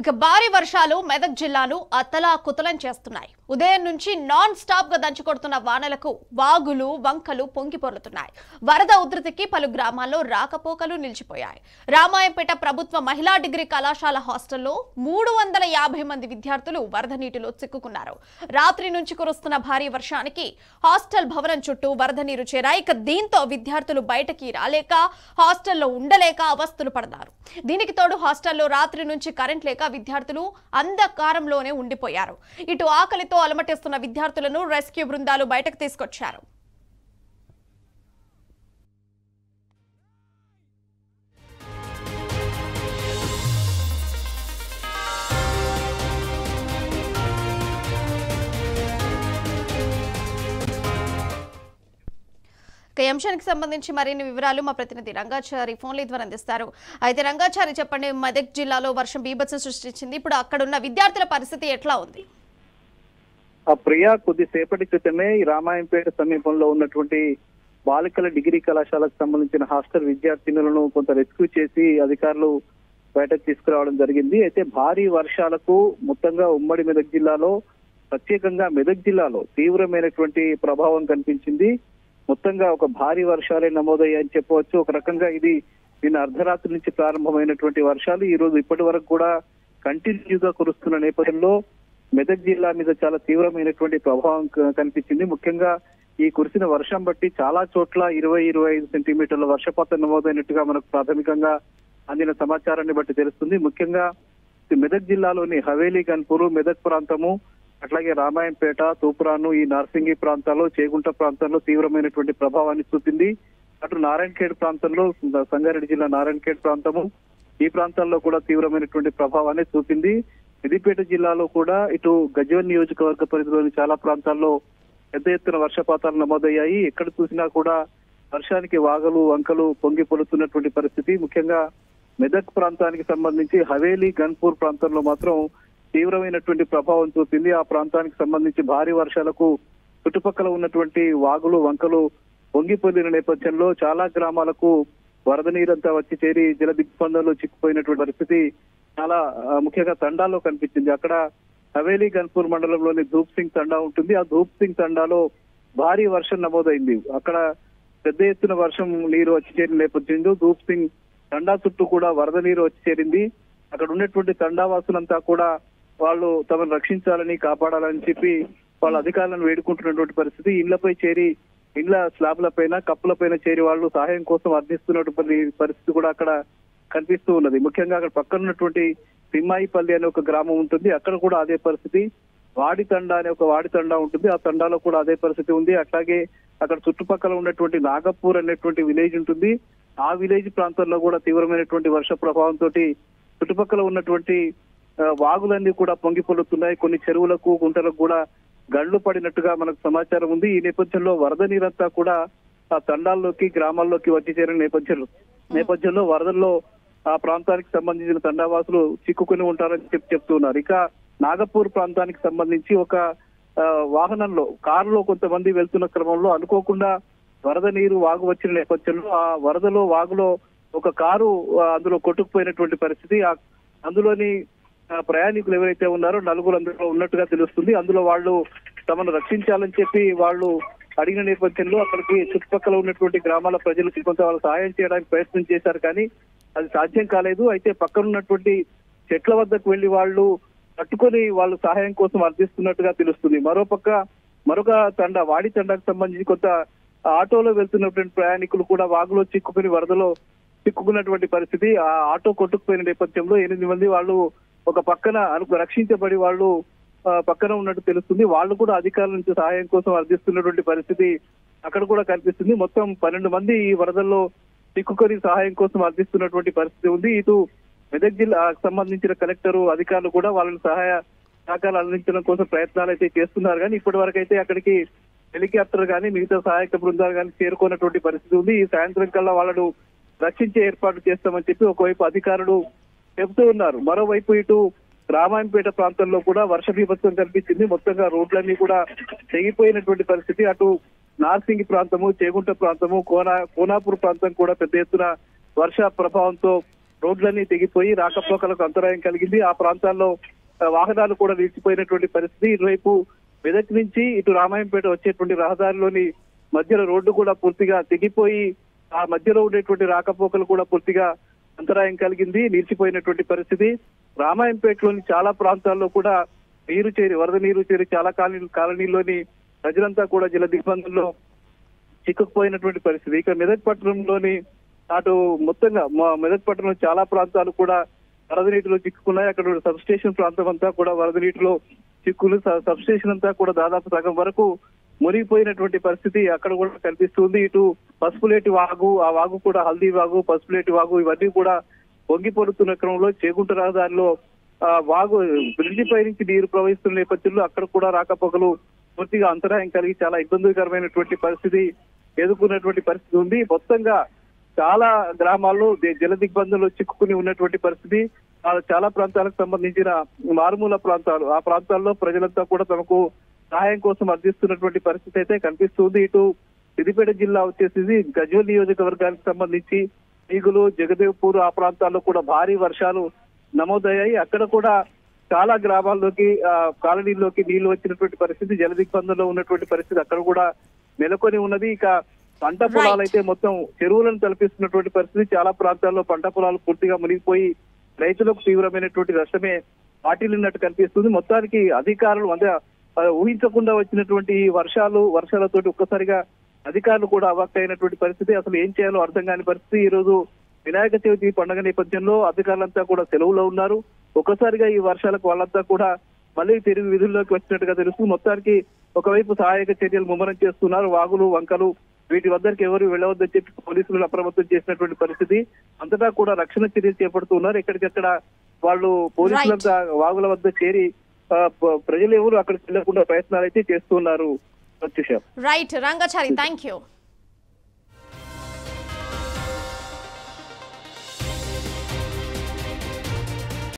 ఇక భారీ వర్షాలు మెదక్ జిల్లాను అతలాకుతలం చేస్తున్నాయి. ఉదయం నుంచి నాన్ స్టాప్ గా దంచుకొడుతున్న వానలకు వాగులు వంకలు పొంగిపొర్లుతున్నాయి. వరద ఉధృతికి పలు గ్రామాల్లో రాకపోకలు నిలిచిపోయాయి. రామాయంపేట ప్రభుత్వ మహిళా డిగ్రీ కళాశాల హాస్టల్లో 350 మంది విద్యార్థులు వరద నీటిలో చిక్కుకున్నారు. రాత్రి నుంచి కురుస్తున్న భారీ వర్షానికి హాస్టల్ భవనం చుట్టూ వరద నీరు చేరాయి. ఇక దీంతో విద్యార్థులు బయటకి రాలేక హాస్టల్లో ఉండలేక అవస్థలు పడతారు. దీనికి తోడు హాస్టల్లో రాత్రి నుంచి కరెంట్ లేక విద్యార్థులు అంధకారంలోనే ఉండిపోయారు. ఇటు ఆకలితో అలమటిస్తున్న విద్యార్థులను రెస్క్యూ బృందాలు బయటకు తీసుకొచ్చారు. ఈ అంశానికి సంబంధించి మరిన్ని వివరాలు మా ప్రతినిధి రంగాచారి ఫోన్ల ద్వారా అందిస్తారు. అయితే రంగాచారి చెప్పండి, మెదక్ జిల్లాలో వర్షం బీభత్సం సృష్టించింది. ఇప్పుడు అక్కడ ఉన్న విద్యార్థుల పరిస్థితి ఎట్లా ఉంది? ప్రియా, కొద్దిసేపటి క్రితమే రామాయంపేట సమీపంలో ఉన్నటువంటి బాలికల డిగ్రీ కళాశాలకు సంబంధించిన హాస్టల్ విద్యార్థినులను కొంత రెస్క్యూ చేసి అధికారులు బయటకు తీసుకురావడం జరిగింది. అయితే భారీ వర్షాలకు మొత్తంగా ఉమ్మడి మెదక్ జిల్లాలో, ప్రత్యేకంగా మెదక్ జిల్లాలో తీవ్రమైనటువంటి ప్రభావం కనిపించింది. మొత్తంగా ఒక భారీ వర్షాలే నమోదయ్యాయని చెప్పవచ్చు. ఒక రకంగా ఇది నిన్న అర్ధరాత్రి నుంచి ప్రారంభమైనటువంటి వర్షాలు ఈ రోజు ఇప్పటి వరకు కూడా కంటిన్యూగా కురుస్తున్న నేపథ్యంలో మెదక్ జిల్లా మీద చాలా తీవ్రమైనటువంటి ప్రభావం కనిపించింది. ముఖ్యంగా ఈ కురిసిన వర్షం బట్టి చాలా చోట్ల 20-25 సెంటీమీటర్ల వర్షపాతం నమోదైనట్టుగా మనకు ప్రాథమికంగా అందిన సమాచారాన్ని బట్టి తెలుస్తుంది. ముఖ్యంగా మెదక్ జిల్లాలోని హవేలీ, గన్పూర్, మెదక్ ప్రాంతము, అట్లాగే రామాయంపేట, తూప్రాను, ఈ నార్సింగి ప్రాంతాల్లో, చేగుంట ప్రాంతాల్లో తీవ్రమైనటువంటి ప్రభావాన్ని చూపింది. అటు నారాయణఖేడ్ ప్రాంతంలో, సంగారెడ్డి జిల్లా నారాయణఖేడ్ ప్రాంతము, ఈ ప్రాంతాల్లో కూడా తీవ్రమైనటువంటి ప్రభావాన్ని చూపింది. సిద్దిపేట జిల్లాలో కూడా ఇటు గజ్వేల్ నియోజకవర్గ పరిధిలోని చాలా ప్రాంతాల్లో పెద్ద ఎత్తున వర్షపాతాలు నమోదయ్యాయి. ఎక్కడ చూసినా కూడా వర్షానికి వాగలు వంకలు పొంగి పొలుతున్నటువంటి పరిస్థితి. ముఖ్యంగా మెదక్ ప్రాంతానికి సంబంధించి హవేలీ, గన్పూర్ ప్రాంతంలో మాత్రం తీవ్రమైనటువంటి ప్రభావం చూపింది. ఆ ప్రాంతానికి సంబంధించి భారీ వర్షాలకు చుట్టుపక్కల ఉన్నటువంటి వాగులు వంకలు పొంగిపోయిన నేపథ్యంలో చాలా గ్రామాలకు వరద నీరంతా వచ్చి చేరి జల దిగ్బంధంలో చిక్కుపోయినటువంటి పరిస్థితి చాలా ముఖ్యంగా తండాలో కనిపించింది. అక్కడ హవేలీ, గన్పూర్ మండలంలోని ధూప్ సింగ్ తండా ఉంటుంది. ఆ ధూప్ సింగ్ తండాలో భారీ వర్షం నమోదైంది. అక్కడ పెద్ద ఎత్తున వర్షం నీరు వచ్చి చేరిన నేపథ్యంలో ధూప్ సింగ్ తండా చుట్టూ కూడా వరద నీరు వచ్చి చేరింది. అక్కడ ఉన్నటువంటి తండావాసులంతా కూడా వాళ్ళు తమను రక్షించాలని, కాపాడాలని చెప్పి వాళ్ళ అధికారులను వేడుకుంటున్నటువంటి పరిస్థితి. ఇళ్లపై చేరి, ఇండ్ల స్లాబ్ల పైన, కప్పుల పైన చేరి వాళ్ళు సహాయం కోసం అర్థిస్తున్నటువంటి పరిస్థితి కూడా అక్కడ కనిపిస్తూ ఉన్నది. ముఖ్యంగా అక్కడ పక్కన ఉన్నటువంటి తిమ్మాయిపల్లి అనే ఒక గ్రామం ఉంటుంది. అక్కడ కూడా అదే పరిస్థితి. వాడి తండా అనే ఒక వాడి తండా ఉంటుంది. ఆ తండాలో కూడా అదే పరిస్థితి ఉంది. అట్లాగే అక్కడ చుట్టుపక్కల ఉన్నటువంటి నాగపూర్ అనేటువంటి విలేజ్ ఉంటుంది. ఆ విలేజ్ ప్రాంతంలో కూడా తీవ్రమైనటువంటి వర్ష ప్రభావంతో చుట్టుపక్కల ఉన్నటువంటి వాగులన్నీ కూడా పొంగి పొలుతున్నాయి. కొన్ని చెరువులకు, గుంటలకు కూడా గండ్లు పడినట్టుగా మనకు సమాచారం ఉంది. ఈ నేపథ్యంలో వరద నీరంతా కూడా ఆ తండాల్లోకి, గ్రామాల్లోకి వచ్చి చేరిన నేపథ్యంలో వరదల్లో ఆ ప్రాంతానికి సంబంధించిన తండావాసులు చిక్కుకుని ఉంటారని చెప్తున్నారు. ఇక నాగపూర్ ప్రాంతానికి సంబంధించి ఒక వాహనంలో, కారులో కొంతమంది వెళ్తున్న క్రమంలో అనుకోకుండా వరద నీరు వాగు వచ్చిన నేపథ్యంలో ఆ వరదలో, వాగులో ఒక కారు అందులో కొట్టుకుపోయినటువంటి పరిస్థితి. అందులోని ప్రయాణికులు ఎవరైతే ఉన్నారో నలుగురు అందులో ఉన్నట్టుగా తెలుస్తుంది. అందులో వాళ్ళు తమను రక్షించాలని చెప్పి వాళ్ళు అడిగిన నేపథ్యంలో అక్కడికి చుట్టుపక్కల ఉన్నటువంటి గ్రామాల ప్రజలకు కొంత వాళ్ళు సహాయం చేయడానికి ప్రయత్నం చేశారు, కానీ అది సాధ్యం కాలేదు. అయితే పక్కన ఉన్నటువంటి చెట్ల వద్దకు వెళ్లి వాళ్ళు పట్టుకొని వాళ్ళు సహాయం కోసం అర్థిస్తున్నట్టుగా తెలుస్తుంది. మరొక తండా, వాడి తండాకు సంబంధించి కొంత ఆటోలో వెళ్తున్నటువంటి ప్రయాణికులు కూడా వాగులో చిక్కుకుని వరదలో చిక్కుకున్నటువంటి పరిస్థితి. ఆ ఆటో కొట్టుకుపోయిన నేపథ్యంలో 8 మంది వాళ్ళు ఒక పక్కన రక్షించబడి వాళ్ళు పక్కన ఉన్నట్టు తెలుస్తుంది. వాళ్ళు కూడా అధికారుల నుంచి సహాయం కోసం అర్థిస్తున్నటువంటి పరిస్థితి అక్కడ కూడా కనిపిస్తుంది. మొత్తం 12 మంది ఈ వరదల్లో చిక్కుకొని సహాయం కోసం అర్థిస్తున్నటువంటి పరిస్థితి ఉంది. ఇటు మెదక్ జిల్లాకు సంబంధించిన కలెక్టరు, అధికారులు కూడా వాళ్ళని సహాయ సహకారాలు అందించడం కోసం ప్రయత్నాలు అయితే చేస్తున్నారు, కానీ ఇప్పటి వరకు అయితే అక్కడికి హెలికాప్టర్ కానీ మిగతా సహాయక బృందాలు కానీ చేరుకున్నటువంటి పరిస్థితి ఉంది. ఈ సాయంత్రం కల్లా వాళ్ళను రక్షించే ఏర్పాటు చేస్తామని చెప్పి ఒకవైపు అధికారులు చెబుతూ ఉన్నారు. మరోవైపు ఇటు రామాయంపేట ప్రాంతంలో కూడా వర్ష బీభత్సం కనిపించింది. మొత్తంగా రోడ్లన్నీ కూడా తెగిపోయినటువంటి పరిస్థితి. అటు నార్సింగి ప్రాంతము, చేగుంట ప్రాంతము, కోనాపూర్ ప్రాంతం కూడా పెద్ద ఎత్తున వర్ష ప్రభావంతో రోడ్లన్నీ తెగిపోయి రాకపోకలకు అంతరాయం కలిగింది. ఆ ప్రాంతాల్లో వాహనాలు కూడా నిలిచిపోయినటువంటి పరిస్థితి. ఇటువైపు మెదక్ నుంచి ఇటు రామాయంపేట వచ్చేటువంటి రహదారిలోని మధ్యలో రోడ్డు కూడా పూర్తిగా తెగిపోయి ఆ మధ్యలో ఉండేటువంటి రాకపోకలు కూడా పూర్తిగా అంతరాయం కలిగింది, నిలిచిపోయినటువంటి పరిస్థితి. రామాయంపేటలోని చాలా ప్రాంతాల్లో కూడా వరద నీరు చేరి చాలా కాలనీల్లోని ప్రజలంతా కూడా జల దిగ్బంధంలో చిక్కుకుపోయినటువంటి పరిస్థితి. ఇక మెదక్ పట్టణంలోని అటు మొత్తంగా మెదక్ పట్టణంలో చాలా ప్రాంతాలు కూడా వరద నీటిలో చిక్కుకున్నాయి. అక్కడ సబ్ స్టేషన్ ప్రాంతం అంతా కూడా వరద నీటిలో చిక్కులు, సబ్ స్టేషన్ అంతా కూడా దాదాపు సగం వరకు మునిగిపోయినటువంటి పరిస్థితి అక్కడ కూడా కనిపిస్తుంది. ఇటు పసుపులేటి వాగు, ఆ వాగు కూడా హల్దీ వాగు, పసుపులేటి వాగు ఇవన్నీ కూడా పొంగిపొడుతున్న క్రమంలో చేగుంట రహదారిలో వాగు బ్రిడ్జి పై నుంచి నీరు ప్రవహిస్తున్న నేపథ్యంలో అక్కడ కూడా రాకపోకలు పూర్తిగా అంతరాయం కలిగి చాలా ఇబ్బందికరమైనటువంటి పరిస్థితి ఎదుర్కొన్నటువంటి పరిస్థితి ఉంది. మొత్తంగా చాలా గ్రామాల్లో జల దిగ్బంధంలో చిక్కుకుని ఉన్నటువంటి పరిస్థితి. చాలా ప్రాంతాలకు సంబంధించిన మారుమూల ప్రాంతాలు, ఆ ప్రాంతాల్లో ప్రజలంతా కూడా తమకు సహాయం కోసం అర్థిస్తున్నటువంటి పరిస్థితి అయితే కనిపిస్తుంది. ఇటు సిద్దిపేట జిల్లా వచ్చేసి గజ్వేల్ నియోజకవర్గానికి సంబంధించి ఈగులు, జగదేవ్పూర్ ఆ ప్రాంతాల్లో కూడా భారీ వర్షాలు నమోదయ్యాయి. అక్కడ కూడా చాలా గ్రామాల్లోకి కాలనీల్లోకి నీళ్లు వచ్చినటువంటి పరిస్థితి, జల దిగ్బంధంలో ఉన్నటువంటి పరిస్థితి అక్కడ కూడా నెలకొని ఉన్నది. ఇక పంట పొలాలు అయితే మొత్తం చెరువులను తలపిస్తున్నటువంటి పరిస్థితి. చాలా ప్రాంతాల్లో పంట పొలాలు పూర్తిగా మునిగిపోయి రైతులకు తీవ్రమైనటువంటి నష్టమే వాటిల్లినట్టు కనిపిస్తుంది. మొత్తానికి అధికారులు ఊహించకుండా వచ్చినటువంటి వర్షాలతోటి ఒక్కసారిగా అధికారులు కూడా అవాక్కైనటువంటి పరిస్థితి. అసలు ఏం చేయాలో అర్థం కాని పరిస్థితి. ఈ రోజు వినాయక చవితి పండుగ నేపథ్యంలో అధికారులంతా కూడా సెలవులో ఉన్నారు. ఒక్కసారిగా ఈ వర్షాలకు వాళ్ళంతా కూడా మళ్ళీ తిరిగి విధుల్లోకి వచ్చినట్టుగా తెలుస్తుంది. మొత్తానికి ఒకవైపు సహాయక చర్యలు ముమ్మరం చేస్తున్నారు. వాగులు, వంకలు వీటి వద్దకు ఎవరు వెళ్ళవద్దని చెప్పి పోలీసులు అప్రమత్తం చేసినటువంటి పరిస్థితి. అంతటా కూడా రక్షణ చర్యలు చేపడుతున్నారు. ఎక్కడికక్కడ వాళ్ళు పోలీసులంతా వాగుల వద్ద చేరి ప్రజలు ఎవరు అక్కడికి వెళ్లకుండా ప్రయత్నాలు అయితే చేస్తున్నారు. Right Rangachari, thank you.